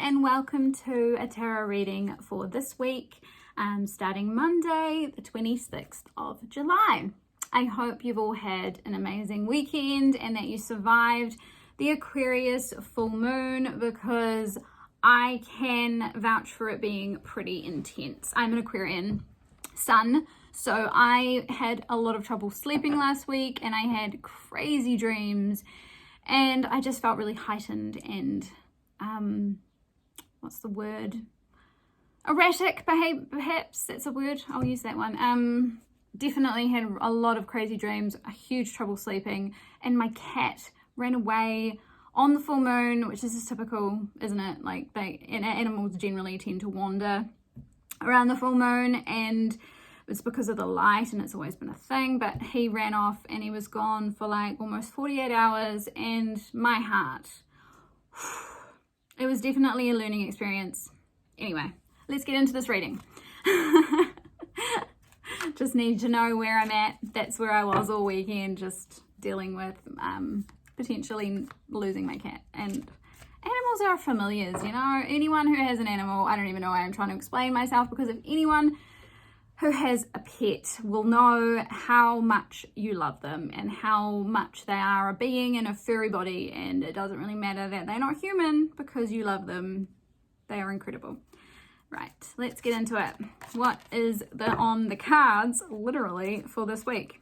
and welcome to a tarot reading for this week, starting Monday, the 26th of July. I hope you've all had an amazing weekend and that you survived the Aquarius full moon, because I can vouch for it being pretty intense. I'm an Aquarian sun, so I had a lot of trouble sleeping last week and I had crazy dreams and I just felt really heightened and what's the word? Erratic, perhaps that's a word. I'll use that one. Definitely had a lot of crazy dreams, a huge trouble sleeping, and my cat ran away on the full moon, which is just typical, isn't it? Like animals generally tend to wander around the full moon, and it's because of the light, and it's always been a thing. But he ran off and he was gone for like almost 48 hours, and my heart, it was definitely a learning experience. Anyway, let's get into this reading. Just need to know where I'm at. That's where I was all weekend, just dealing with potentially losing my cat. And animals are familiars, you know. Anyone who has an animal, I don't even know why I'm trying to explain myself, because if anyone who has a pet will know how much you love them and how much they are a being in a furry body, and it doesn't really matter that they're not human because you love them. They are incredible. Right, let's get into it. What is on the cards, literally, for this week?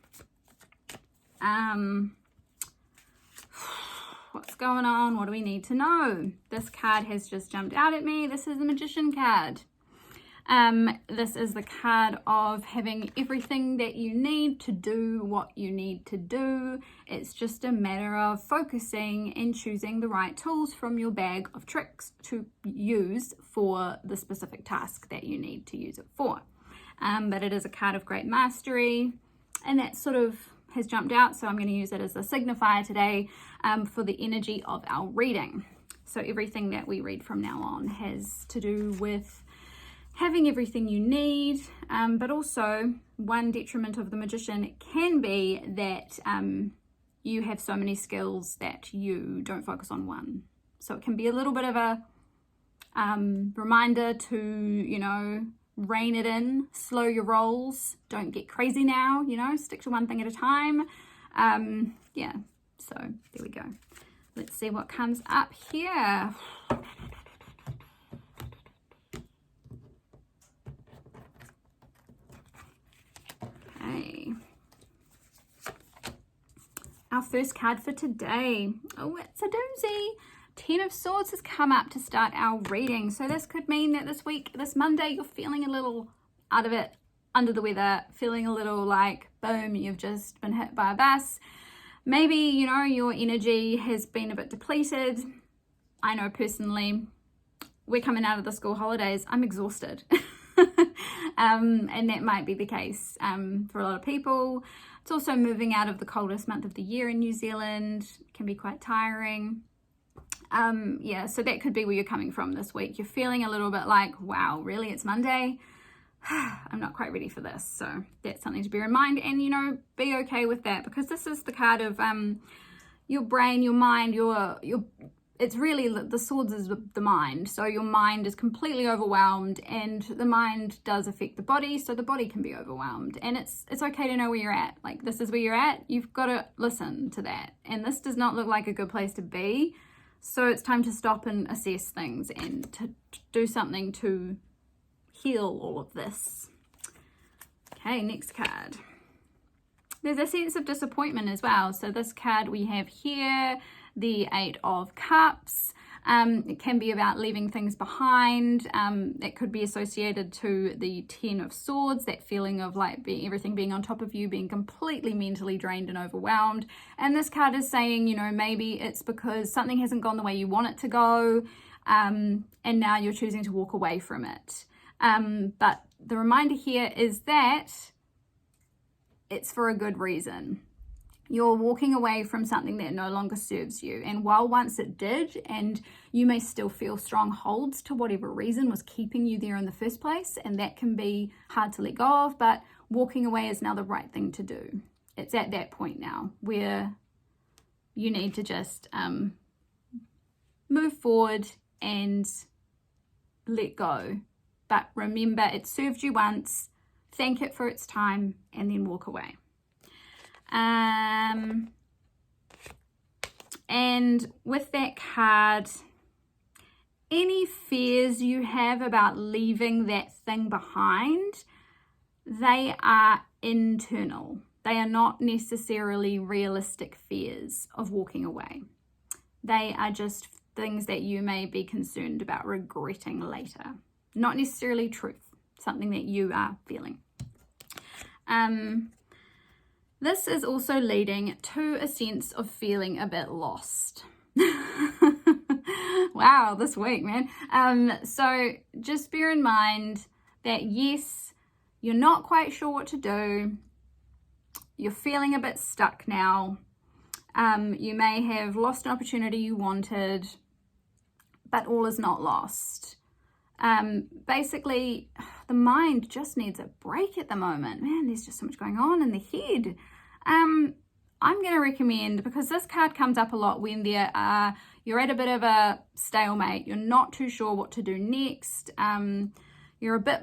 What's going on? What do we need to know? This card has just jumped out at me. This is the Magician card. This is the card of having everything that you need to do what you need to do. It's just a matter of focusing and choosing the right tools from your bag of tricks to use for the specific task that you need to use it for. But it is a card of great mastery, and that sort of has jumped out, so I'm going to use it as a signifier today for the energy of our reading. So everything that we read from now on has to do with having everything you need, but also one detriment of the Magician can be that you have so many skills that you don't focus on one. So it can be a little bit of a reminder to, you know, rein it in, slow your rolls, don't get crazy now, you know, stick to one thing at a time. Yeah, so there we go. Let's see what comes up here. Okay. Our first card for today. Oh, it's a doozy. 10 of Swords has come up to start our reading. So this could mean that this week, this Monday, you're feeling a little out of it, under the weather, feeling a little like, boom, you've just been hit by a bus. Maybe, you know, your energy has been a bit depleted. I know personally, we're coming out of the school holidays. I'm exhausted. And that might be the case for a lot of people. It's also moving out of the coldest month of the year in New Zealand. It can be quite tiring. Yeah, so that could be where you're coming from this week. You're feeling a little bit like, wow, really, it's Monday? I'm not quite ready for this. So that's something to bear in mind, and, you know, be okay with that, because this is the card of your brain, your mind, it's really, the swords is the mind. So your mind is completely overwhelmed, and the mind does affect the body, so the body can be overwhelmed, and it's okay to know where you're at. Like, this is where you're at. You've got to listen to that, and this does not look like a good place to be. So it's time to stop and assess things and to do something to heal all of this. Okay, next card. There's a sense of disappointment as well. So this card we have here, the 8 of Cups. It can be about leaving things behind. It could be associated to the 10 of Swords, that feeling of like everything being on top of you, being completely mentally drained and overwhelmed. And this card is saying, you know, maybe it's because something hasn't gone the way you want it to go, and now you're choosing to walk away from it. But the reminder here is that it's for a good reason. You're walking away from something that no longer serves you. And while once it did, and you may still feel strong holds to whatever reason was keeping you there in the first place, and that can be hard to let go of, but walking away is now the right thing to do. It's at that point now where you need to just move forward and let go. But remember, it served you once. Thank it for its time and then walk away. And with that card, any fears you have about leaving that thing behind, they are internal. They are not necessarily realistic fears of walking away. They are just things that you may be concerned about regretting later. Not necessarily truth, something that you are feeling. This is also leading to a sense of feeling a bit lost. Wow, this week, man. So just bear in mind that yes, you're not quite sure what to do. You're feeling a bit stuck now. You may have lost an opportunity you wanted, but all is not lost. Basically, the mind just needs a break at the moment. Man, there's just so much going on in the head. I'm going to recommend, because this card comes up a lot when you're at a bit of a stalemate, you're not too sure what to do next, you're a bit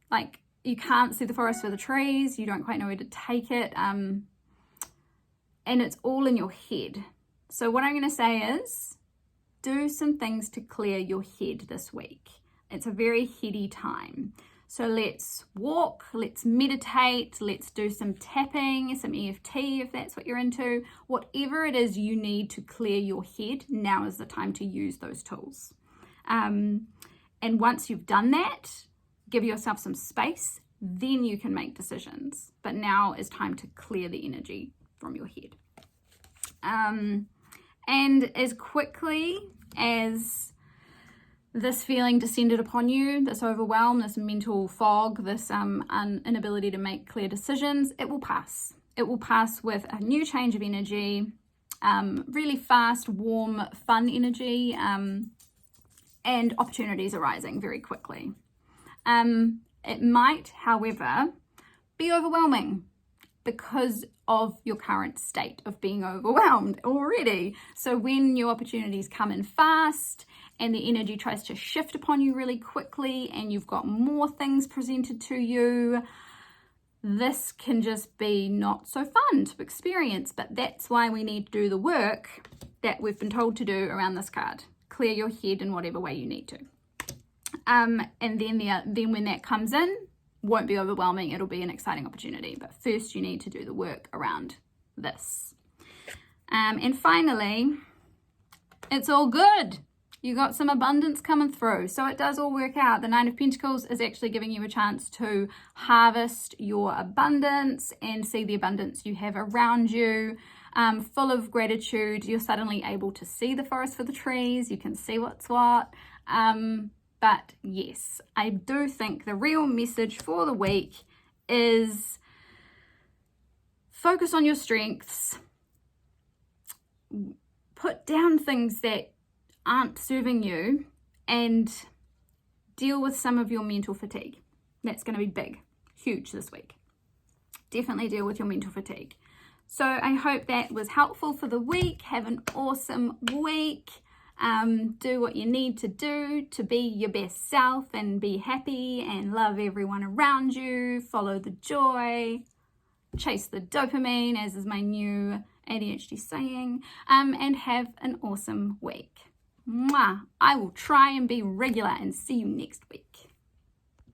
like you can't see the forest for the trees, you don't quite know where to take it, and it's all in your head. So what I'm going to say is, do some things to clear your head this week. It's a very heady time. So let's walk, let's meditate, let's do some tapping, some EFT if that's what you're into. Whatever it is you need to clear your head, now is the time to use those tools. And once you've done that, give yourself some space, then you can make decisions. But now is time to clear the energy from your head. And as quickly as this feeling descended upon you, this overwhelm, this mental fog, this inability to make clear decisions, it will pass. It will pass with a new change of energy, really fast, warm, fun energy, and opportunities arising very quickly. It might, however, be overwhelming because of your current state of being overwhelmed already. So when new opportunities come in fast and the energy tries to shift upon you really quickly and you've got more things presented to you, this can just be not so fun to experience. But that's why we need to do the work that we've been told to do around this card. Clear your head in whatever way you need to. And then when that comes in, won't be overwhelming, it'll be an exciting opportunity. But first you need to do the work around this. And finally, it's all good. You got some abundance coming through. So it does all work out. The Nine of Pentacles is actually giving you a chance to harvest your abundance and see the abundance you have around you. Full of gratitude, you're suddenly able to see the forest for the trees. You can see what's what. But yes, I do think the real message for the week is focus on your strengths. Put down things that aren't serving you and deal with some of your mental fatigue. That's going to be big, huge this week. Definitely deal with your mental fatigue. So I hope that was helpful for the week. Have an awesome week. Do what you need to do to be your best self and be happy and love everyone around you. Follow the joy, chase the dopamine, as is my new ADHD saying, and have an awesome week. Mwah! I will try and be regular and see you next week.